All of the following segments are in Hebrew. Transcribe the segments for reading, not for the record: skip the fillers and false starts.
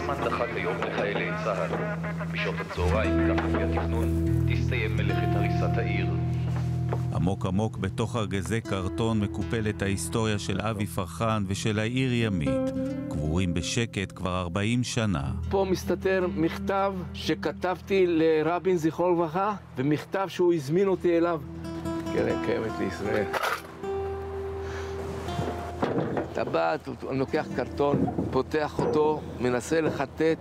זמן דחק היום לחיילי צה"ל. בשעות הצהריים, כך לפי התכנון, תסתיים מלאכת הריסת העיר. עמוק עמוק בתוך ארגזי קרטון מקופלת ההיסטוריה של אבי פרחן ושל העיר ימית, קבורים בשקט כבר 40 שנה. פה מסתתר מכתב שכתבתי לרבין זכרו לברכה, ומכתב שהוא הזמין אותי אליו. קרן קיימת לישראל. טבעת, אני לוקח קרטון, פותח אותו, מנסה לחטט,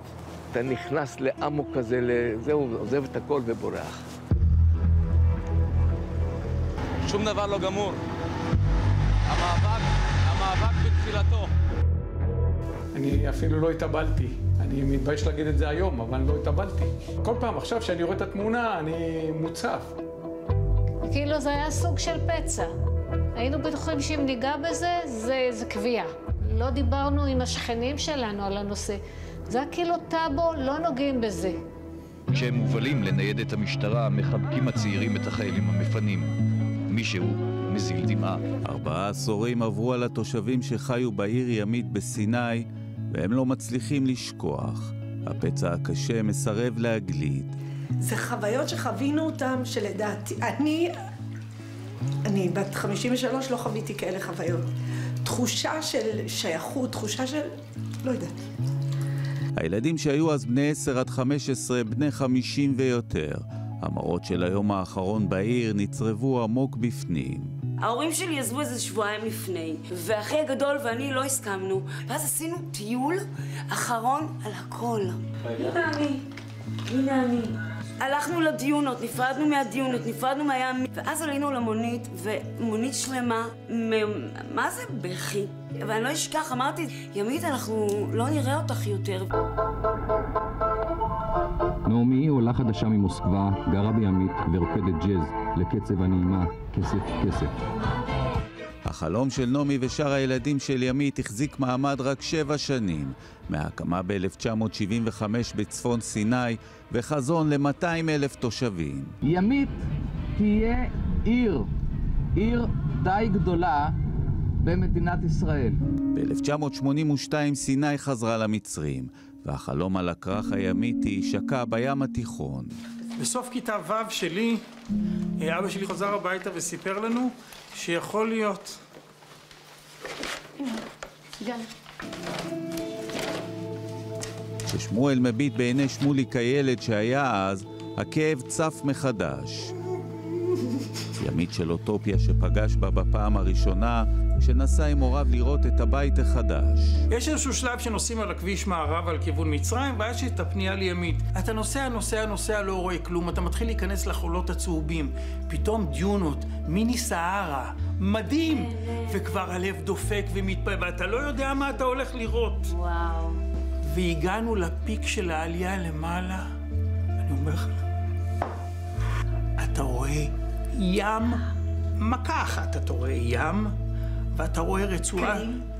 אתה נכנס לעמוק כזה, זהו, עוזב את הכל ובורח. שום דבר לא גמור. המאבק בתחילתו. אני אפילו לא התאבלתי. אני מתבייש להגיד את זה היום, אבל לא התאבלתי. כל פעם עכשיו שאני רואה את התמונה, אני מוצף. כאילו זה היה סוג של פצע. היינו בטוחים שאם ניגע בזה, זה קביעה. לא דיברנו עם השכנים שלנו על הנושא. זה היה כאילו טאבו, לא נוגעים בזה. כשהם מובלים לניידת המשטרה, מחבקים הצעירים את החיילים המפנים. מישהו מזיל דמעה. 4 עשורים עברו על התושבים שחיו בעיר ימית בסיני, והם לא מצליחים לשכוח. הפצע הקשה מסרב להגליד. זה חוויות שחווינו אותם, שלדעתי, אני בת 53, לא חוויתי כאלה חוויות. תחושה של שייכות, תחושה של, לא יודעת. הילדים שהיו אז בני 10 עד 15, בני 50 ויותר. המראות של היום האחרון בעיר נצרבו עמוק בפנים. ההורים שלי עזבו איזה שבועיים לפני, ואחי הגדול ואני לא הסכמנו. ואז עשינו טיול אחרון על הכל. הנה אני. הלכנו לדיונות, נפרדנו מהדיונות, נפרדנו מהים, ואז עלינו למונית, ומונית שלמה, מה זה בכי? ואני לא אשכח, אמרתי, ימית, אנחנו לא נראה אותך יותר. נעמי עולה חדשה ממוסקבה, גרה בימית ורוקדת ג'אז לקצב הנעימה, כסף כסף. החלום של נעמי ושאר הילדים של ימית החזיק מעמד רק 7 שנים, מההקמה ב-1975 בצפון סיני וחזון ל-200,000 תושבים. ימית תהיה עיר די גדולה במדינת ישראל. ב-1982 סיני חזרה למצרים, והחלום על הכרך הימיתי שקע בים התיכון. בסוף כיתה ו' שלי, אבא שלי חזר הביתה וסיפר לנו שיכול להיות. כששמואל מביט בעיני שמוליק הילד שהיה אז, הכאב צף מחדש. ימית של אוטופיה שפגש בה בפעם הראשונה, כשנסע עם הוריו לראות את הבית החדש. יש איזשהו שלב שנוסעים על הכביש מערב על כיוון מצרים, ואז יש את הפנייה לימית. אתה נוסע, לא רואה כלום, אתה מתחיל להיכנס לחולות הצהובים. פתאום דיונות, מיני סהרה, מדהים! וכבר הלב דופק ומתפעל, ואתה לא יודע מה אתה הולך לראות. וואו. והגענו לפיק של העלייה למעלה. אני אומר לך, אתה רואה ים, מכה אחת אתה רואה ים, ואתה רואה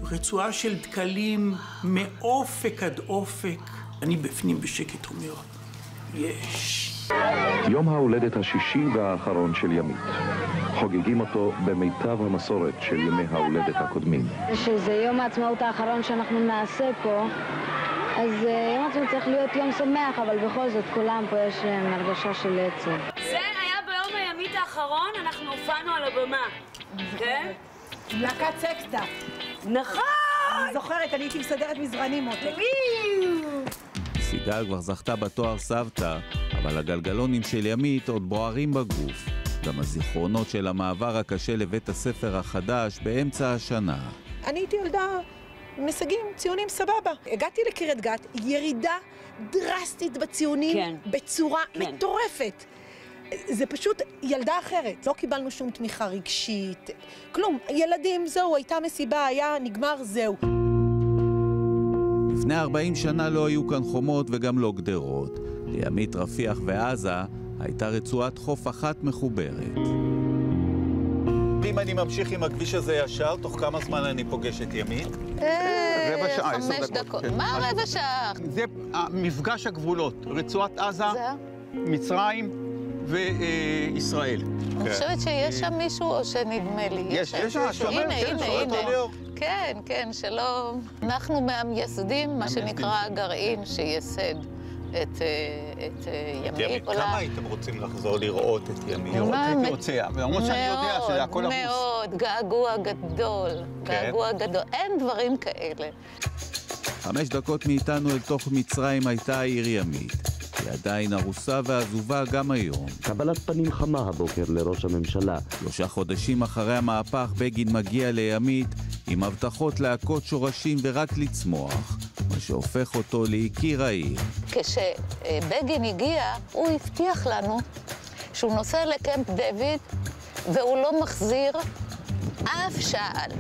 רצועה של דקלים מאופק עד אופק. אני בפנים בשקט אומר, יש. יום ההולדת השישי והאחרון של ימית. חוגגים אותו במיטב המסורת של ימי ההולדת הקודמים. שזה יום העצמאות האחרון שאנחנו נעשה פה, אז יום העצמאות צריך להיות יום שמח, אבל בכל זאת כולם פה יש הרגשה של עצב. זה היה ביום הימית האחרון, אנחנו הופענו על הבמה. כן? להקת סקסטה. נכון! אני זוכרת, אני הייתי מסדרת מזרנים מותק. סיגל כבר זכתה בתואר סבתא, אבל הגלגלונים של ימית עוד בוערים בגוף. גם הזיכרונות של המעבר הקשה לבית הספר החדש באמצע השנה. אני הייתי ילדה משגים, ציונים סבבה. הגעתי לקריית גת, ירידה דרסטית בציונים, כן. בצורה כן. מטורפת. זה פשוט ילדה אחרת. לא קיבלנו שום תמיכה רגשית, כלום. ילדים, זהו, הייתה מסיבה, היה נגמר, זהו. לפני 40 שנה לא היו כאן חומות וגם לא גדרות. לימית רפיח ועזה הייתה רצועת חוף אחת מחוברת. אם אני ממשיך עם הכביש הזה ישר, תוך כמה זמן אני פוגש את ימית? רבע שעה, 10 דקות. מה רבע שעה? זה מפגש הגבולות, רצועת עזה, מצרים וישראל. אני חושבת שיש שם מישהו או שנדמה לי. יש מישהו. הנה. כן, שלא... אנחנו מהמייסדים, מה שנקרא הגרעין שייסד את ימית. כמה הייתם רוצים לחזור לראות את ימית? הייתי רוצה, למרות שאני יודע שזה הכל עמוס. מאוד, געגוע גדול, אין דברים כאלה. 5 דקות מאיתנו אל תוך מצרים הייתה העיר ימית. היא עדיין ארוסה ועזובה גם היום. קבלת פנים חמה הבוקר לראש הממשלה. 3 חודשים אחרי המהפך בגין מגיע לימית עם הבטחות להכות שורשים ורק לצמוח, מה שהופך אותו ליקיר העיר. כשבגין הגיע, הוא הבטיח לנו שהוא נוסע לקמפ דויד והוא לא מחזיר אף שעל.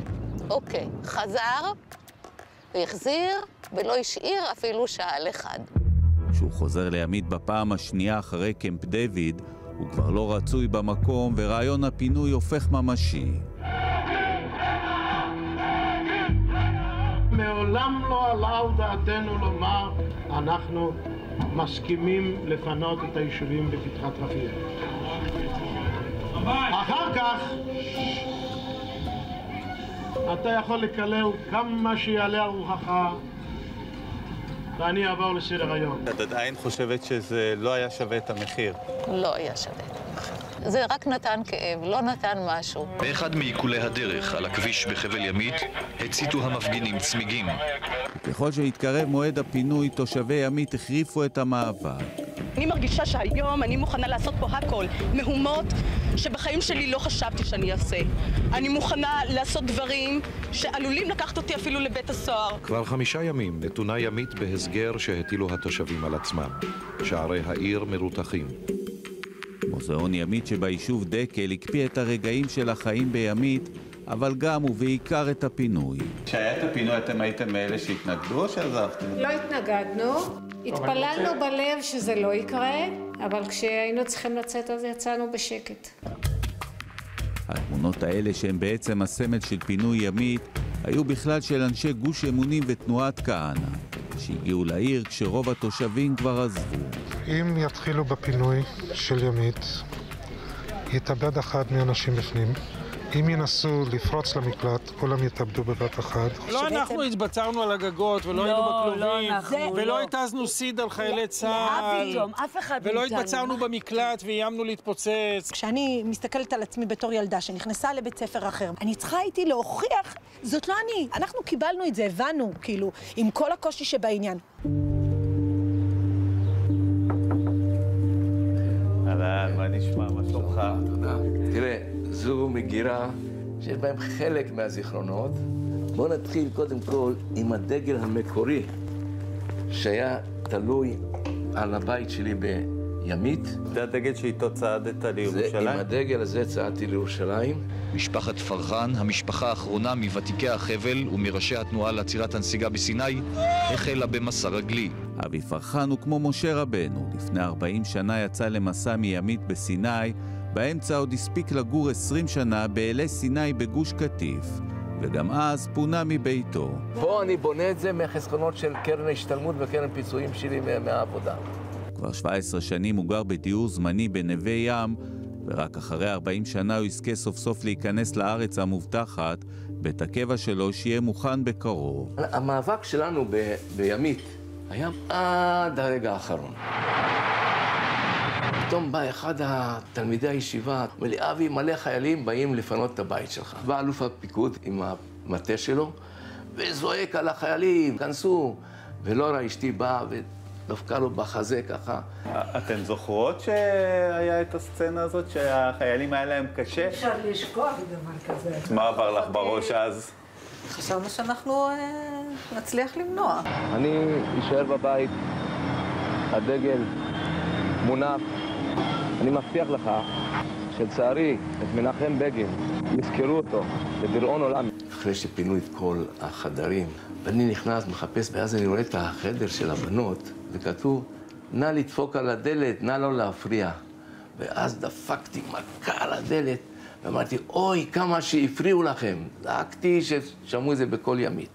אוקיי, חזר, החזיר ולא השאיר אפילו שעל אחד. כשהוא חוזר לימית בפעם השנייה אחרי קמפ דויד, הוא כבר לא רצוי במקום ורעיון הפינוי הופך ממשי. מעולם לא עלה על דעתנו לומר אנחנו מסכימים לפנות את היישובים בפתחת רפיח. אחר כך אתה יכול לקלל כמה שיעלה על רוחך ואני אעבור לסדר היום. את עדיין חושבת שזה לא היה שווה את המחיר? לא היה שווה את המחיר. זה רק נתן כאב, לא נתן משהו. באחד מעיקולי הדרך על הכביש בחבל ימית הציתו המפגינים צמיגים. ככל שהתקרב מועד הפינוי, תושבי ימית החריפו את המאבק. אני מרגישה שהיום אני מוכנה לעשות פה הכל, מהומות שבחיים שלי לא חשבתי שאני אעשה. אני מוכנה לעשות דברים שעלולים לקחת אותי אפילו לבית הסוהר. כבר 5 ימים נתונה ימית בהסגר שהטילו התושבים על עצמם. שערי העיר מרותחים. מוזיאון ימית שביישוב דקל הקפיא את הרגעים של החיים בימית, אבל גם ובעיקר את הפינוי. כשהיה את הפינוי אתם הייתם מאלה שהתנגדו או שעזבתם? לא התנגדנו, התפללנו בלב שזה לא יקרה, אבל כשהיינו צריכים לצאת אז יצאנו בשקט. התמונות האלה שהן בעצם הסמל של פינוי ימית, היו בכלל של אנשי גוש אמונים ותנועת כהנא, שהגיעו לעיר כשרוב התושבים כבר עזבו. אם יתחילו בפינוי של ימית, יתאבד אחד מהאנשים בפנים. אם ינסו לפרוץ למקלט, כולם יתאבדו בבת אחת. לא אנחנו התבצרנו על הגגות ולא היינו בכלובים, ולא התזנו סיד על חיילי צה"ל, ולא התבצרנו במקלט ואיימנו להתפוצץ. כשאני מסתכלת על עצמי בתור ילדה שנכנסה לבית ספר אחר, אני צריכה איתי להוכיח, זאת לא אני. אנחנו קיבלנו את זה, הבנו, כאילו, עם כל הקושי שבעניין. אהלן, מה נשמע? מה שלומך? תודה. תראה, זו מגירה שיש בהם חלק מהזיכרונות. בואו נתחיל קודם כל עם הדגל המקורי שהיה תלוי על הבית שלי בימית. זה הדגל שאיתו צעדת לירושלים? עם הדגל הזה צעדתי לירושלים. משפחת פרחן, המשפחה האחרונה מוותיקי החבל ומראשי התנועה לעצירת הנסיגה בסיני, החלה במסע רגלי. אבי פרחן הוא כמו משה רבנו. לפני 40 שנה יצא למסע מימית בסיני, באמצע עוד הספיק לגור 20 שנה באלי סיני בגוש קטיף, וגם אז פונה מביתו. פה אני בונה את זה מהחסכונות של קרן ההשתלמות וקרן פיצויים שלי מהעבודה. כבר 17 שנים הוא גר בדיור זמני בנווה ים, ורק אחרי 40 שנה הוא יזכה סוף סוף להיכנס לארץ המובטחת, בית הקבע שלו שיהיה מוכן בקרוב. המאבק שלנו בימית היה עד הרגע האחרון. פתאום בא אחד התלמידי הישיבה, אומר לי, אבי, מלא חיילים באים לפנות את הבית שלך. בא אלוף הפיקוד עם המטה שלו, וזועק על החיילים, כנסו. ולאורה אשתי באה ודפקה לו בחזה ככה. אתן זוכרות שהיה את הסצנה הזאת, שהחיילים היה להם קשה? אפשר לשכוח דבר כזה. מה עבר לך בראש אז? חשבנו שאנחנו נצליח למנוע. אני אשאר בבית, הדגל מונף. אני מבטיח לך שלצערי את מנחם בגין יזכרו אותו לדיראון עולם. אחרי שפינו את כל החדרים, ואני נכנס, מחפש, ואז אני רואה את החדר של הבנות, וכתוב, נא לדפוק על הדלת, נא לא להפריע. ואז דפקתי מכה על הדלת, ואמרתי, אוי, כמה שהפריעו לכם. דאגתי ששמעו את זה בכל ימית.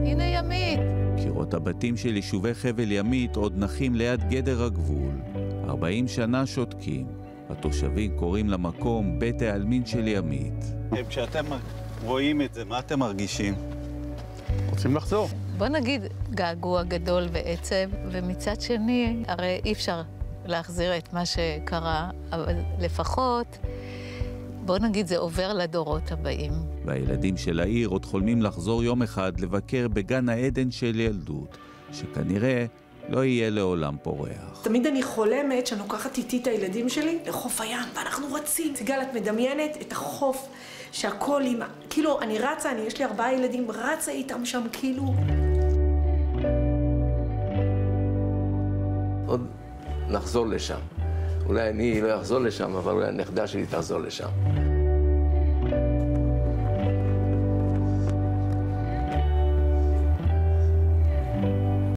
הנה ימית. קירות הבתים של יישובי חבל ימית עוד נחים ליד גדר הגבול. 40 שנה שותקים. התושבים קוראים למקום בית העלמין של ימית. כשאתם רואים את זה, מה אתם מרגישים? רוצים לחזור. בוא נגיד געגוע גדול ועצב, ומצד שני, הרי אי אפשר להחזיר את מה שקרה, אבל לפחות, בוא נגיד, זה עובר לדורות הבאים. והילדים של העיר עוד חולמים לחזור יום אחד לבקר בגן העדן של ילדות, שכנראה לא יהיה לעולם פורח. תמיד אני חולמת שאני לוקחת איתי את הילדים שלי לחוף הים, ואנחנו רצים. סיגל, את מדמיינת את החוף, שהכל עם... כאילו, אני רצה, יש לי 4 ילדים, רצה איתם שם, כאילו... עוד נחזור לשם. אולי אני לא אחזור לשם, אבל אולי הנכדה שלי תחזור לשם.